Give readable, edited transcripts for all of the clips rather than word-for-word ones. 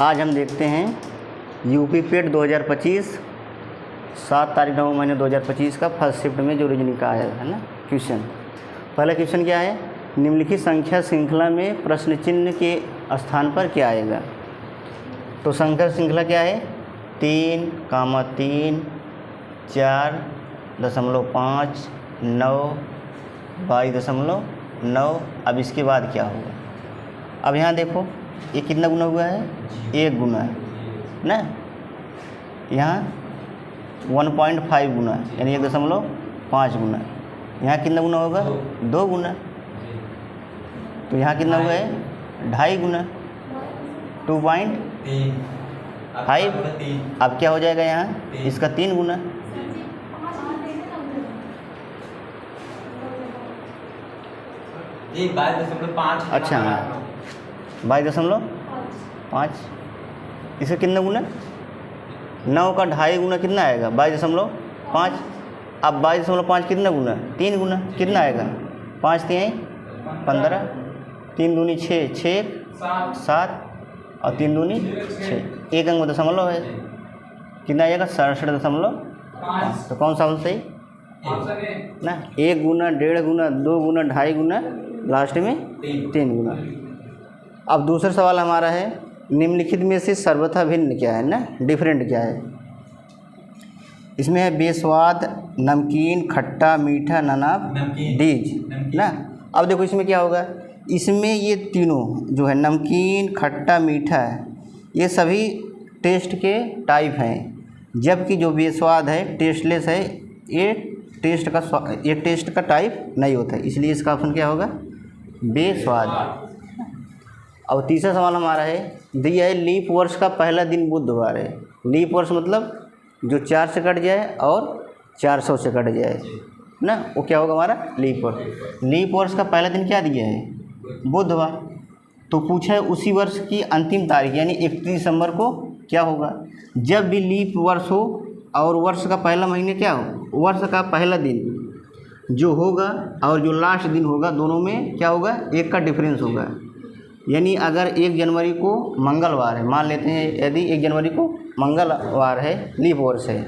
आज हम देखते हैं यूपी पेट 2025 7 तारीख 9 महीने 2025 का फर्स्ट शिफ्ट में जो रीजनिंग का है ना क्वेश्चन। पहला क्वेश्चन क्या है, निम्नलिखित संख्या श्रृंखला में प्रश्न चिन्ह के स्थान पर क्या आएगा। तो संख्या श्रृंखला क्या है, 3, 3, 4.5, 9, 22.9। अब इसके बाद क्या होगा। अब यहाँ देखो ये कितना गुना हुआ है, 1 गुना ना, यहाँ 1.5 गुना यानी 1.5 गुना। यहाँ कितना गुना होगा, 2 गुना। तो यहाँ कितना हुआ है, 2.5 गुना, 2.5। अब क्या हो जाएगा यहाँ, इसका 3 गुना। ये 22.5। अच्छा हाँ, 22.5। इसका कितना गुना, 9 का 2.5 गुना कितना आएगा, 22.5। अब 22.5 कितना गुना, 3 गुना। कितना आएगा, 5 3 15, 3 दूनी 6, 6 7 और 3 दूनी 6। एक अंक में दशमलव है, कितना आएगा, 67.5। तो कौन सा आंसर सही ना, 1 गुना, 1.5 गुना, 2 गुना, 2.5 गुना, लास्ट में 3 गुना। अब दूसरा सवाल हमारा है, निम्नलिखित में से सर्वथा भिन्न क्या है ना, डिफरेंट क्या है। इसमें है बेस्वाद, नमकीन, खट्टा, मीठा, ननाब, डीज ना। अब देखो इसमें क्या होगा, इसमें ये तीनों जो है नमकीन, खट्टा, मीठा है, ये सभी टेस्ट के टाइप हैं, जबकि जो बेस्वाद है, टेस्टलेस है, ये टेस्ट का टाइप नहीं होता है, इसलिए इसका ऑप्शन क्या होगा, बेस्वाद। और तीसरा सवाल हमारा है, दिया है लीप वर्ष का पहला दिन बुधवार है। लीप वर्ष मतलब जो 4 से कट जाए और 400 से कट जाए ना, वो क्या होगा हमारा, लीप वर्ष। लीप वर्ष का पहला दिन क्या दिया है, बुधवार। तो पूछा है उसी वर्ष की अंतिम तारीख यानी 31 दिसंबर को क्या होगा। जब भी लीप वर्ष हो और वर्ष का पहला महीने क्या हो, वर्ष का पहला दिन जो होगा और जो लास्ट दिन होगा, दोनों में क्या होगा, 1 का डिफरेंस होगा। यानी अगर 1 जनवरी को मंगलवार है, मान लेते हैं यदि 1 जनवरी को मंगलवार है, लीप वर्ष है,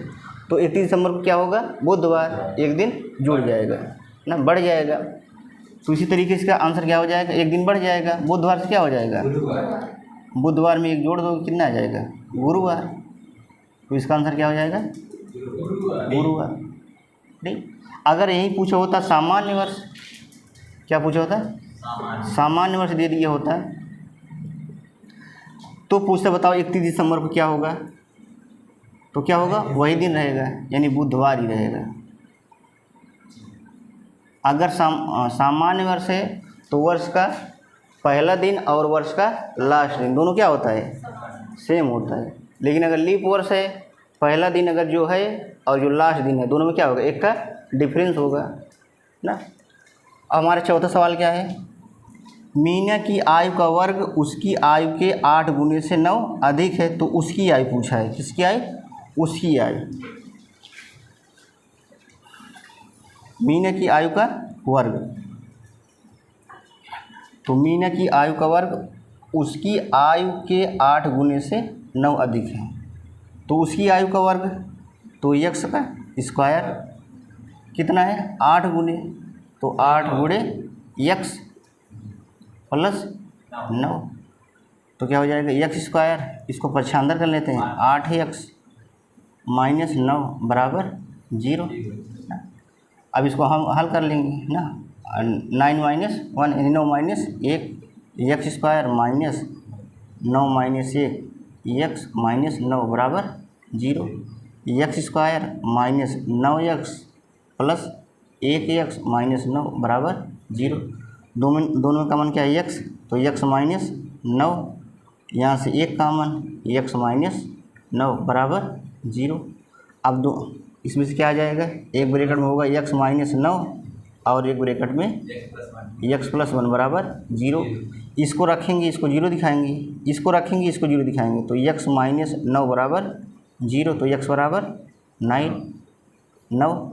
तो 31 दिसंबर को क्या होगा, बुधवार, 1 दिन जुड़ जाएगा ना, बढ़ जाएगा। तो इसी तरीके से इसका आंसर क्या हो जाएगा, 1 दिन बढ़ जाएगा, बुधवार से क्या हो जाएगा, बुधवार में 1 जोड़ दो कितना आ जाएगा, गुरुवार। तो इसका आंसर क्या हो जाएगा, गुरुवार। ठीक। अगर यही पूछा होता सामान्य वर्ष, क्या पूछा होता, सामान्य वर्ष दे दिया होता तो पूछते बताओ 31 दिसंबर को क्या होगा, तो क्या होगा, वही दिन रहेगा यानी बुधवार ही रहेगा। अगर सामान्य वर्ष है तो वर्ष का पहला दिन और वर्ष का लास्ट दिन दोनों क्या होता है, सेम होता है। लेकिन अगर लीप वर्ष है, पहला दिन अगर जो है और जो लास्ट दिन है, दोनों में क्या होगा, 1 का डिफरेंस होगा ना। हमारा चौथा सवाल क्या है, मीना की आयु का वर्ग उसकी आयु के 8 गुने से 9 अधिक है, तो उसकी आयु पूछा है, किसकी आयु, उसकी आयु। मीना की आयु का वर्ग, तो मीना की आयु का वर्ग उसकी आयु के 8 गुने से 9 अधिक है, तो उसकी आयु का वर्ग, तो यक्स का स्क्वायर कितना है, 8 गुने, तो 8 गुणे यक्स प्लस 9, तो क्या हो जाएगा, यक्स स्क्वायर। इसको पक्षांतर कर लेते हैं, 8x माइनस 9 बराबर 0। अब इसको हम हल कर लेंगे ना, 9 माइनस 1 यानी 9 minus 1 x square minus 9 minus 1 x minus 9 बराबर 0। X square minus 9x plus 1x minus 9 बराबर 0। दोनों में कॉमन क्या है, x, तो x माइनस 9, यहाँ से 1 कॉमन, x माइनस 9 बराबर 0। अब इसमें से क्या आ जाएगा, एक ब्रैकेट में होगा x माइनस 9 और एक ब्रैकेट में x प्लस 1 बराबर 0। इसको रखेंगे, इसको 0 दिखाएंगे, इसको रखेंगे, इसको 0 दिखाएंगे, तो x माइनस 9 बराबर 0, तो x बराबर 9।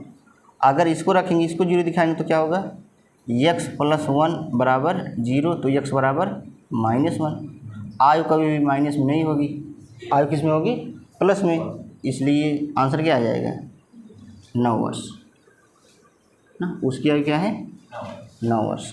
अगर इसको रखेंगे, इसको 0 दिखाएंगे तो क्या होगा, x प्लस 1 बराबर 0, तो x बराबर -1। आयु कभी भी माइनस में नहीं होगी, आयु किस में होगी? प्लस में। इसलिए आंसर क्या आ जाएगा? 9 वर्ष ना। उसकी आयु क्या है? 9 वर्ष।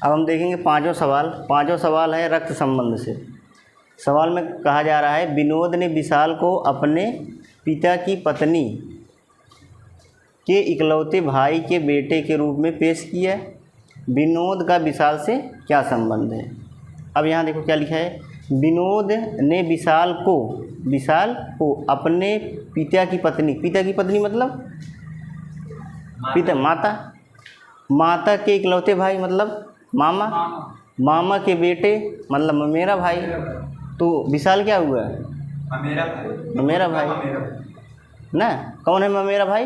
अब हम देखेंगे पांचवा सवाल। पांचवा सवाल है रक्त संबंध से। सवाल में कहा जा रहा है विनोद ने विशाल को अपने पिता की पत्नी के इकलौते भाई के बेटे के रूप में पेश किया। विनोद का विशाल से क्या संबंध है? अब यहाँ देखो क्या लिखा है, विनोद ने विशाल को अपने पिता की पत्नी, पिता की पत्नी मतलब पिता, माता के इकलौते भाई मतलब मामा के बेटे मतलब ममेरा भाई। तो विशाल क्या हुआ? ममेरा भाई ना। कौन है ममेरा भाई?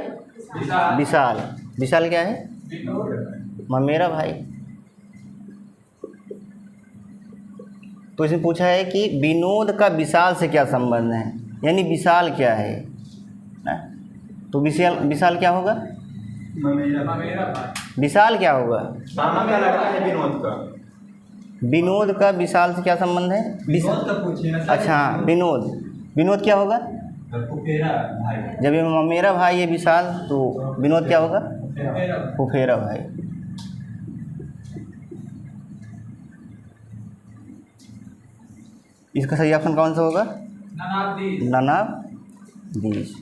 विशाल। विशाल क्या है? ममेरा भाई। तो इसमें पूछा है कि विनोद का विशाल से क्या संबंध है, यानी विशाल क्या है ना। तो विशाल क्या होगा? विशाल क्या होगा? मामा का लड़का है विनोद का। विनोद का विशाल से क्या संबंध है? विनोद का पूछिए ना। अच्छा विनोद क्या होगा? फुफेरा भाई। जब ये ममेरा भाई है विशाल, तो विनोद क्या होगा? फुफेरा भाई। इसका सही ऑप्शन कौन सा होगा? ननाब दीज।